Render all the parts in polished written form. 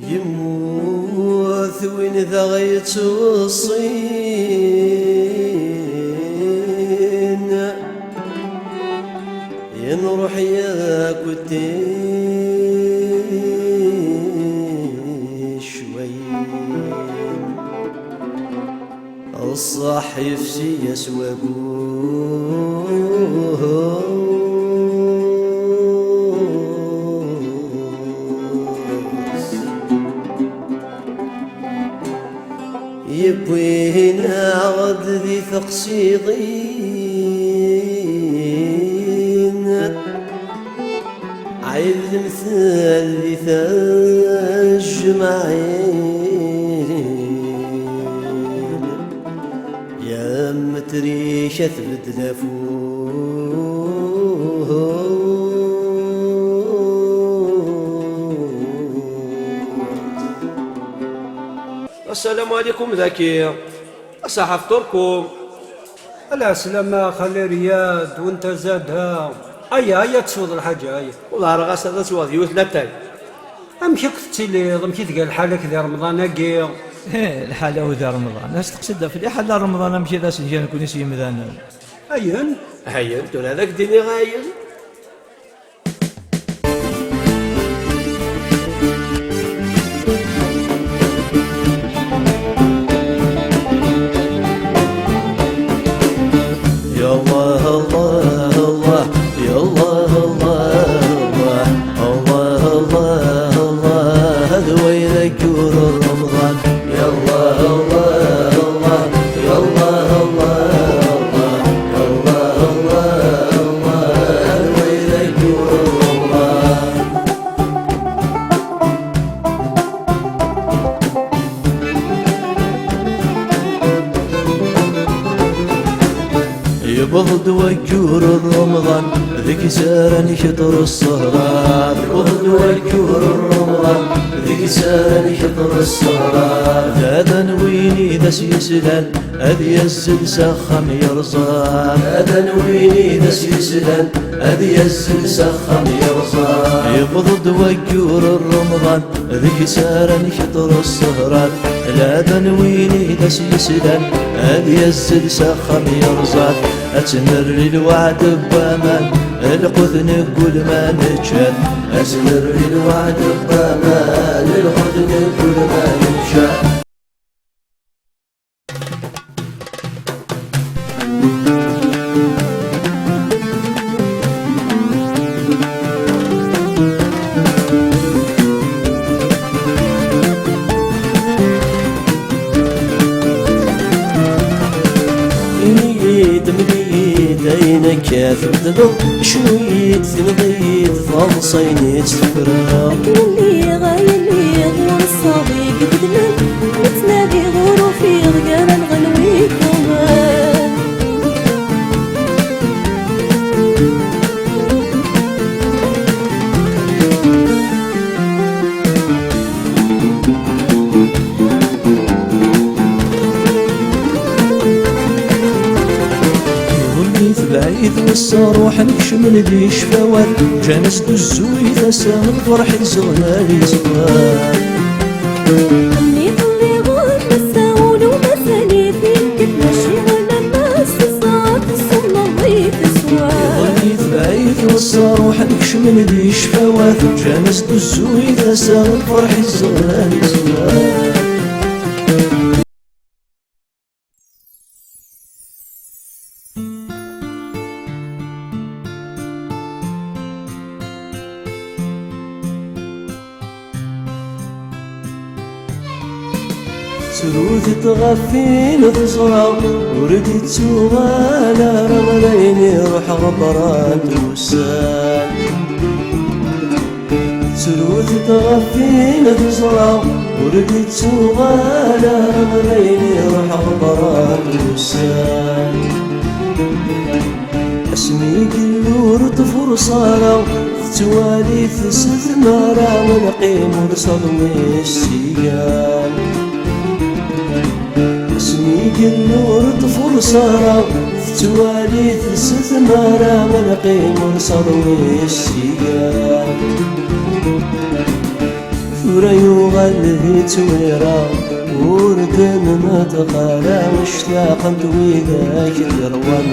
يموت وين ذا غيتصين ينروح ياك شوين الصح يفسي يسوابوه يبوينا عغد ذي تقصيضين عيد المثال ذي تجمعين يا متريشة تبدلفوه السلام عليكم ذكي صحف تركم. العسلامة خلي رياض وانت زادها. هيا تسوض الحاجة هيا. والله راه هذا سواد يوث نتاي. امشي كتليض امشي تلقى الحالة كذا رمضان هاكي. الحالة وذا رمضان ناس تقصد في حال رمضان امشي ذا سنجان كون يسيم مذانا. هين دون هذاك ديني غاين. يبغض وجور الرمضان ذيك سارة شطر السهرات. يبغض وجور الرمضان ذيك سارة شطر السهرات. هذا نويني ذس يسلن أذ يزل سخم يرزان. هذا نويني ذس يسلن أذ يزل سخم يرزان. يبغض وجور الرمضان ذيك سارة شطر السهرات. لا تنويني ذس يسلن أذ يزل سخم يرزان. أتمر الوعد بأمان القذن كل ما نتشال. أتمر الوعد بأمان القذن كل ما نتشال. كافر دبل شويت تنضيت فالصينيت تفرق. اللي غايلي غور الصديق بدلن متنادي غورو في غقانا نغنوي كمان. بعيد والصاروح نكشم ذي شفوات. جانس دزوي ثسان الفرح يزغلالي زغال. اللي غور مساول ومسالي فيك تمشي على الناس الصعب الصمة ضيف سوال. ظليت بعيد والصاروح نكشم ذي شفوات. جانس دزوي ثسان الفرح يزغلالي زغال. سروت تغفين تصرى وردت سوالا رمضيني روح غبران توسال. سروت تغفين تصرى وردت سوالا رمضيني روح غبران توسال. اسمي قلور طفور صاروا توالي ثسث مرا ونقيم ورصدمي السيام اسمي قلور طفور صاروا توالي ثسث مرا ونقيم ورصدمي السيام ثورا يغلي تويرا وردن ما تقارا مشتاقا ويداك الروان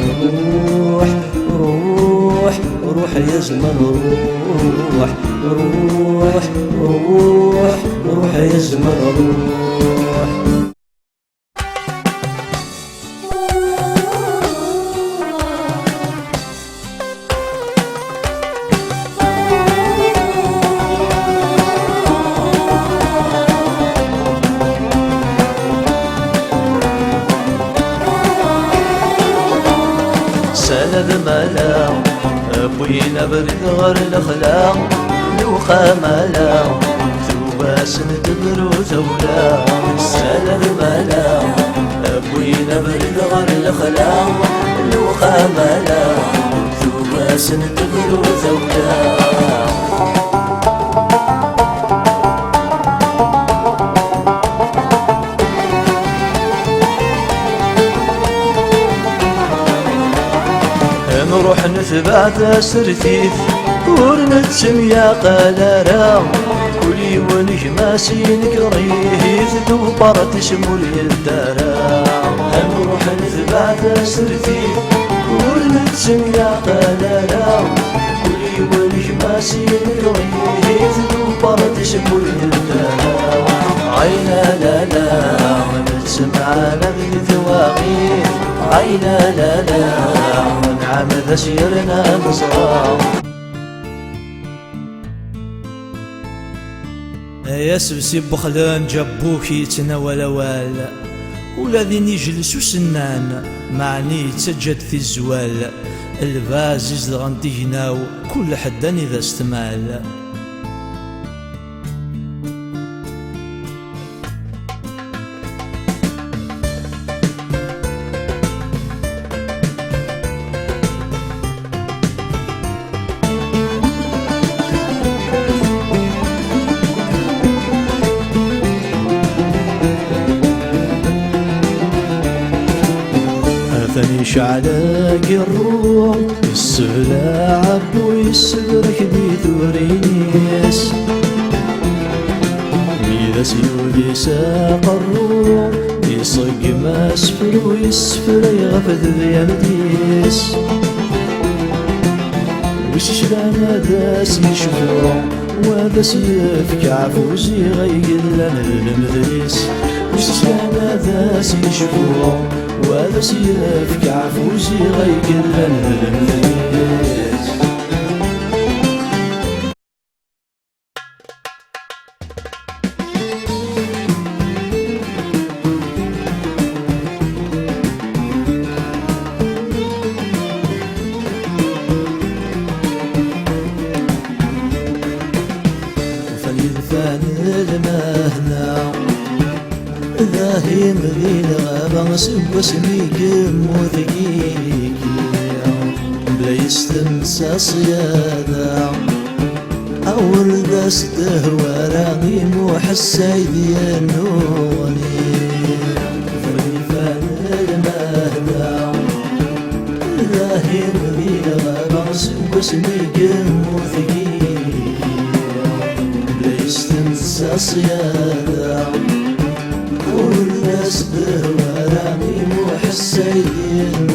روح روح روح يا زمان روح روح روح روح يا زمان روح سند مالا بوينا برد غير الأخلاق لوخا مالا ثوباس ندبرو زولا سند مالا بوينا برد غير الأخلاق لوخا مالا ثوباس ندبرو زولا نروح نثبات سرتيف ورنتسم يا قلارا كلي ونجماسين كريهيث دوبر تشمل الدارا نروح نثبات سرتيف ورنتسم يا قلارا كلي ونجماسين كريهيث دوبر تشمل الدارا عينا لا لا نتسمع لغي ثواغيث عينا لا لا ونعم ذا سيرنا مصرا يا سبسي بخلان جبوك يتناول وال والذين يجلسوا سنان معني يتسجد في الزوال الفازز لغنتيجناو كل حدا إذا استمال ثاني شعلق الروح السلا عبو يسبرك دي ثورينيس ميدا سيولي ساق الروح يصق ما اسفل ويسفل يغفد ذيالديس وششلا داس يشفو وبس يفك عفوزي غيقل لنا المدريس وششلا داس يشفو وبس يفك عفوزي غيقل لنا المدريس المهنة ذاهي مذين غابة سوى سميك موثقيك بلا يستمسى صيادة أول داس تهوى راغي محسى ديالوني فليفان المهنة ذاهي مذين غابة سوى سميك موثقيك استنسى صيادة والناس بهوى رامي محسين